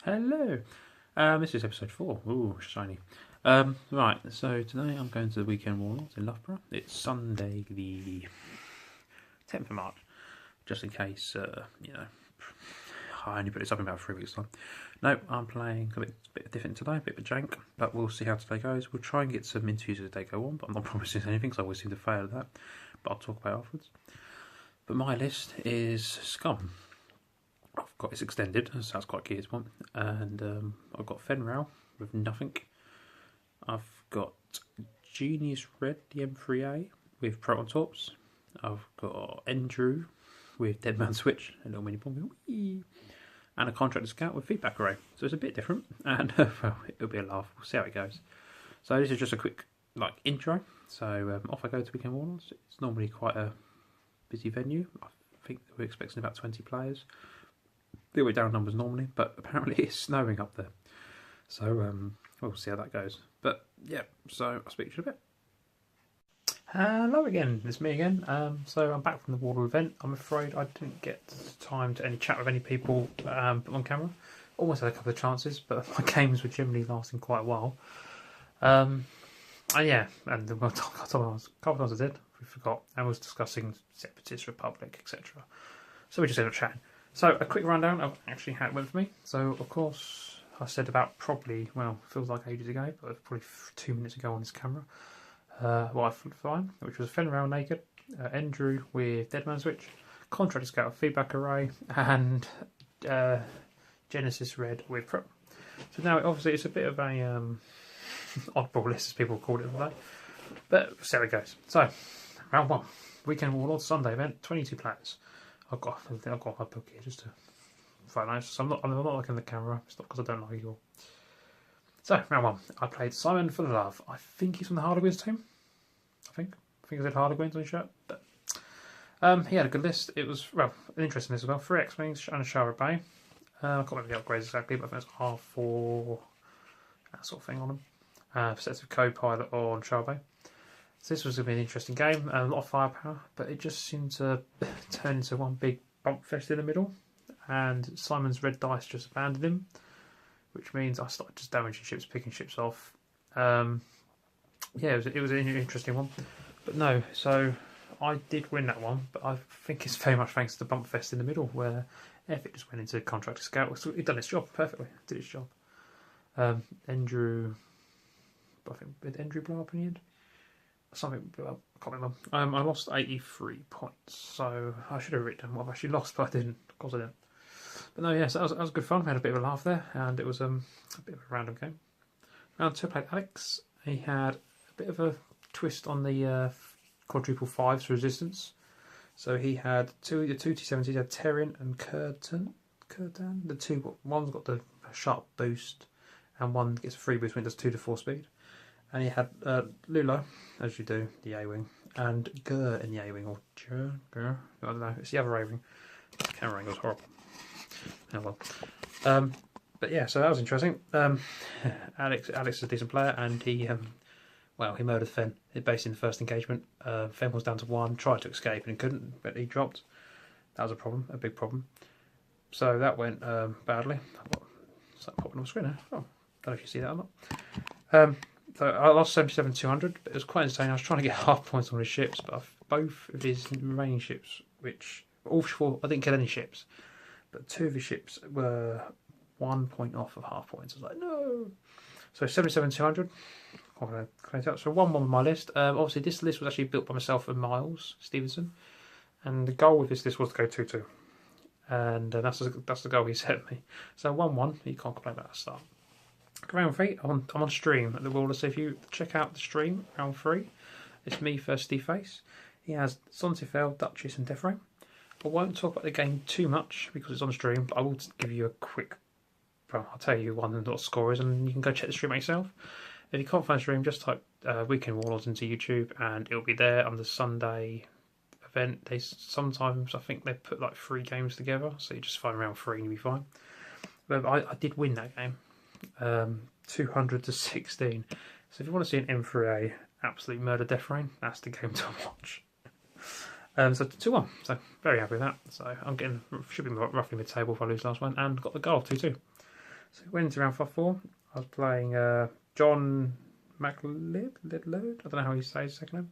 Hello. This is episode 4. Ooh, shiny. Right, so today I'm going to the Weekend Warlords in Loughborough. It's Sunday the 10th of March, just in case, I only put this up in about 3 weeks' time. No, I'm playing a bit different today, a bit of a jank, but we'll see how today goes. We'll try and get some interviews as the day go on, but I'm not promising anything because I always seem to fail at that, but I'll talk about it afterwards. But my list is Scum. I've got it's extended, so that's quite key at this point. And I've got Fenral with nothing. I've got Genius Red, the M3A, with Proton Torps. I've got Andrew with Dead Man Switch, a little mini bomb, and a Contractor Scout with Feedback Array. So it's a bit different, and well, it'll be a laugh. We'll see how it goes. So this is just a quick intro. So off I go to Weekend Warlords. It's normally quite a busy venue. I think we're expecting about 20 players. They were down numbers normally, but apparently it's snowing up there. So we'll see how that goes. But yeah, so I'll speak to you in a bit. Hello again, it's me again. So I'm back from the Warlord event. I'm afraid I didn't get time to chat with any people on camera. Almost had a couple of chances, but my games were generally lasting quite a while. And yeah, and a couple of times I did, we forgot, and was discussing Separatist Republic, etc. So we just ended up chatting. So a quick rundown of actually how it went for me. So of course I said about probably, well, feels like ages ago, but probably 2 minutes ago on this camera, what I felt fine, which was Fenral Naked, Andrew with Dead Man Switch, Contractor Scout with Feedback Array, and Genesis Red with Pro. So now obviously it's a bit of a oddball list as people call it today, but see how it goes. So round 1, Weekend Warlords Sunday event, 22 players. I've got my book here just to find nice. So I'm not looking at the camera. It's not because I don't like you all. So round 1, I played Simon for the Love. I think he's from the Harlequins team. I think he said Harlequins on his shirt. But he had a good list. It was an interesting list as well. 3 X-wings and a Shara Bay. I can't remember the upgrades exactly, but I think it's R4, that sort of thing on them. Sets of co-pilot on Shara Bay. So this was going to be an interesting game, a lot of firepower, but it just seemed to turn into one big bump fest in the middle, and Simon's red dice just abandoned him, which means I started just damaging ships, picking ships off. Yeah, it was an interesting one, but no, so I did win that one, but I think it's very much thanks to the bump fest in the middle, where F it just went into Contractor Scout. So it done its job perfectly, did its job. Andrew, I think, did Andrew blow up in the end? Something, I can't remember. I lost 83 points, so I should have written what I've actually lost, but I didn't. Of course I didn't. But no, yeah, so that was good fun. We had a bit of a laugh there, and it was a bit of a random game. Round 2, I played Alex. He had a bit of a twist on the quadruple 5s resistance. So he had the two T70s, he had Terrian and Curtan. One's got the sharp boost, and one gets a free boost when it does 2 to 4 speed. And he had Lula, as you do, the A-Wing, and Gur in the A-Wing, or Gur, I don't know, it's the other A-Wing. The camera angle's horrible. Oh well. But yeah, so that was interesting. Alex is a decent player, and he murdered Fen, basically in the first engagement. Fen was down to 1, tried to escape and couldn't, but he dropped. That was a problem, a big problem. So that went badly. What's that popping on the screen now? Oh, don't know if you see that or not. So I lost 77-200, but it was quite entertaining. I was trying to get half points on his ships, but both of his remaining ships, which all 4, I didn't kill any ships, but 2 of his ships were 1 point off of half points. I was like, no. So 77-200. I'm going to clean it up. So 1-1 on my list. Obviously, this list was actually built by myself and Miles Stevenson, and the goal with this list was to go 2-2, and that's the goal he set me. So 1-1. You can't complain about that start. Round 3, I'm on stream at the Warlords, so if you check out the stream, round 3, it's me versus Steve Face. He has Sontifel, Duchess and Defray. I won't talk about the game too much because it's on stream, but I will give you a quick, well, I'll tell you what the score is, and you can go check the stream yourself. If you can't find the stream, just type Weekend Warlords into YouTube and it'll be there on the Sunday event. They sometimes, I think they put like 3 games together, so you just find round 3 and you'll be fine. But I did win that game. 200-16. So if you want to see an M3A absolute murder death rain, that's the game to watch. So 2-1. So very happy with that. So I'm should be roughly mid-table if I lose last one, and got the goal 2-2. So we went into round 4. I was playing John McLeod. I don't know how he says his second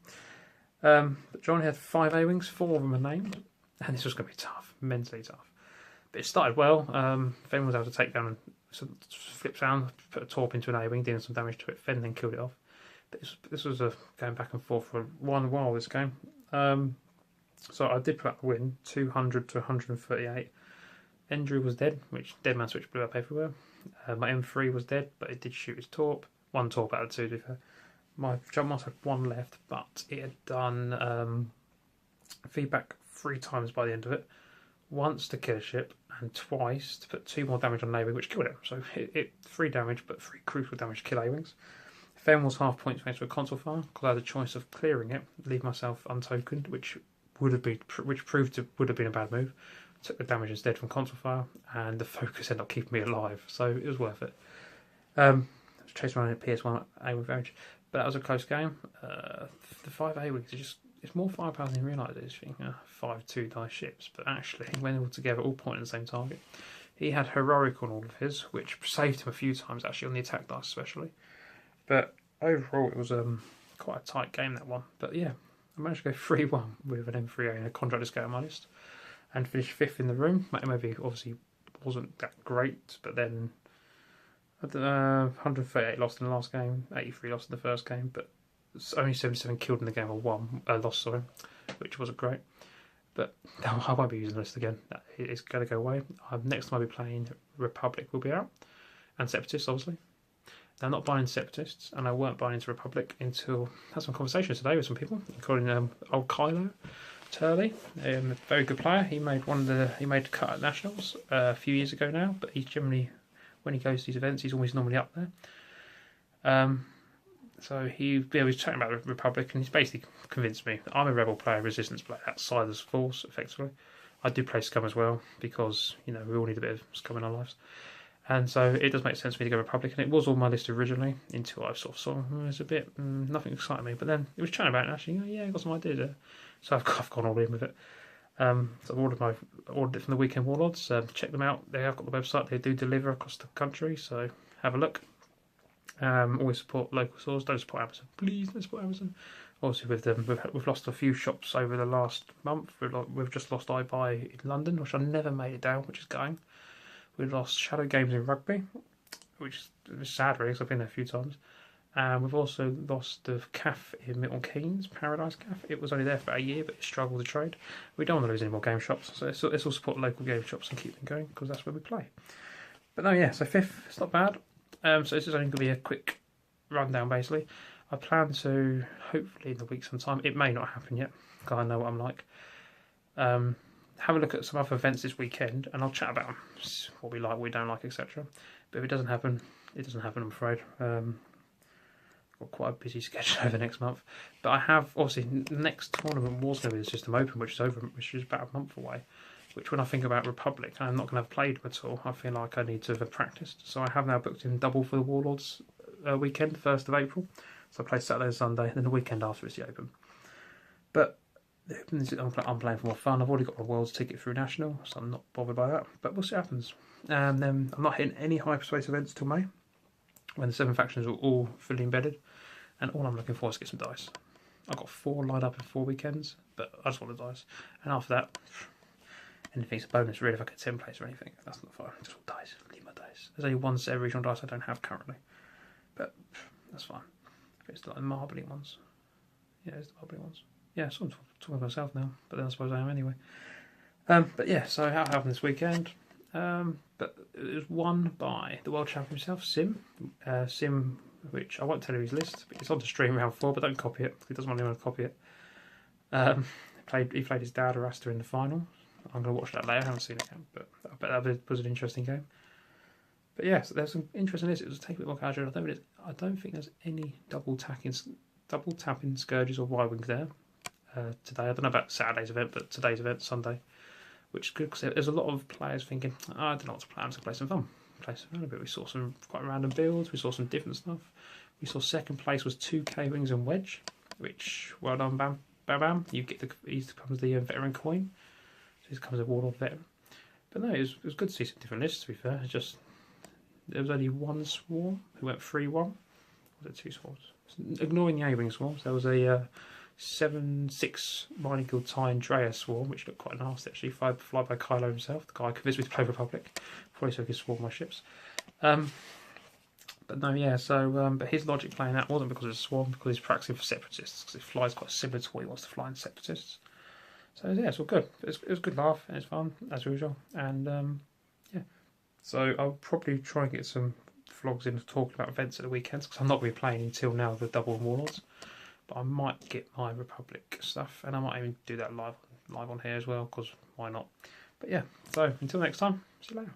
name. But John had 5 A-wings, 4 of them are named, and this was going to be tough, mentally tough. But it started well. Fen was able to take down and flip down, put a torp into an A-wing, doing some damage to it. Fen then killed it off. But this was going back and forth for one while, this game. So I did put up the win, 200 to 138. Andrew was dead, which dead man switch blew up everywhere. My M3 was dead, but it did shoot his torp. 1 torp out of 2, to be fair. My jump master had 1 left, but it had done feedback 3 times by the end of it. Once to kill a ship, and twice to put 2 more damage on an A-wing, which killed it. So it 3 damage, but 3 crucial damage to kill A-wings. Fen was half points to a console fire, because I had the choice of clearing it, leave myself untokened, which would have been a bad move. Took the damage instead from console fire, and the focus ended up keeping me alive, so it was worth it. I was chasing around in PS1 A-wing damage, but that was a close game. The 5 A-wings are it's more firepower than you realise it is. 5 2-die ships, but actually when all together, all point at the same target. He had heroic on all of his, which saved him a few times actually on the attack dice especially. But overall it was quite a tight game, that one. But yeah, I managed to go 3-1 with an M3A and a contractor scale on my list, and finished 5th in the room. My MOV obviously wasn't that great, but then 138 lost in the last game, 83 lost in the first game, but only 77 killed in the game, or 1 lost, sorry, which wasn't great. But no, I won't be using the list again. It's going to go away. Next time I'll be playing Republic will be out, and Separatists obviously. Now, I'm not buying Separatists, and I weren't buying into Republic until I had some conversations today with some people, including old Kylo Turley, a very good player. He made cut at Nationals a few years ago now, but he's generally, when he goes to these events, he's always normally up there. So he was chatting about the Republic, and he's basically convinced me I'm a Rebel player, Resistance player, outside the Force, effectively. I do play Scum as well, because, we all need a bit of Scum in our lives. And so it does make sense for me to go Republic, and it was on my list originally, until I sort of saw it's a bit, nothing excited me. But then it was chatting about it, and actually, yeah, I got some ideas there. So I've gone all in with it. So I've ordered it from the Weekend Warlords. Check them out. They have got the website. They do deliver across the country, so have a look. Always support local stores. Don't support Amazon, please. Don't support Amazon. Obviously, with them, we've lost a few shops over the last month. We've just lost iBuy in London, which I never made it down, which is going. We've lost Shadow Games in Rugby, which is sad really, because I've been there a few times. And we've also lost the CAF in Milton Keynes, Paradise CAF. It was only there for a year, but it struggled to trade. We don't want to lose any more game shops, so let's all support local game shops and keep them going, because that's where we play. But no, yeah, so 5th, it's not bad. So this is only going to be a quick rundown, basically. I plan to, hopefully in the week sometime, it may not happen yet, because I know what I'm like, have a look at some other events this weekend, and I'll chat about them, what we like, what we don't like, etc. But if it doesn't happen, it doesn't happen, I'm afraid. Got quite a busy schedule over next month. But I have, obviously, the next tournament was going to be the System Open, which is about a month away. Which, when I think about Republic, I'm not going to have played them at all. I feel like I need to have practiced. So I have now booked in double for the Warlords weekend, 1st of April. So I play Saturday and Sunday, and then the weekend after is the Open. But the Open is, I'm playing for more fun. I've already got my World's ticket through National, so I'm not bothered by that. But we'll see what happens. And then I'm not hitting any hyperspace events till May, when the 7 factions are all fully embedded. And all I'm looking for is to get some dice. I've got 4 lined up in 4 weekends, but I just want the dice. And after that, anything's a bonus, really, if I get 10 plays or anything. That's not fine. Just want dice. Leave my dice. There's only 1 set of regional dice I don't have currently. But that's fine. It's like the marbly ones. Yeah, it's the marbly ones. Yeah, so I'm talking to myself now, but then I suppose I am anyway. But yeah, so how happened this weekend? But it was won by the world champion himself, Sim, which I won't tell you his list, but it's on the stream round 4, but don't copy it, because he doesn't want anyone to copy it. He played his dad Arasta in the final. I'm going to watch that later, I haven't seen it yet, but I bet that was an interesting game. But yeah, so there's some interesting lists. It was take a bit more casual. I don't think there's any double tapping Scourges or Y-Wings there today. I don't know about Saturday's event, but today's event, Sunday, which is good, because there's a lot of players thinking, I don't know what to play, I'm just going to play some fun. Play some fun a bit. We saw some quite random builds, we saw some different stuff. We saw second place was 2 K-Wings and Wedge, which, well done, Bam Bam. You get he becomes the veteran coin. So he becomes a Warlord veteran. But no, it was good to see some different lists, to be fair. It's just there was only one swarm who went 3-1. Was it 2 swarms? Ignoring the A-wing swarms, there was a 7-6 Mining Guild TIE Andreas swarm, which looked quite nasty actually, fly by Kylo himself, the guy convinced me to play Republic, before he took his swarm my ships. But no, yeah, so, but his logic playing that wasn't because it's a swarm, because he's practicing for Separatists, because it flies quite similar to what he wants to fly in Separatists. So yeah, it's all good. It was a good laugh, and it's fun, as usual, and yeah. So I'll probably try and get some vlogs in talking about events at the weekends, because I'm not really playing until now the double Warlords. But I might get my Republic stuff, and I might even do that live on here as well, because why not? But yeah, so until next time, see you later.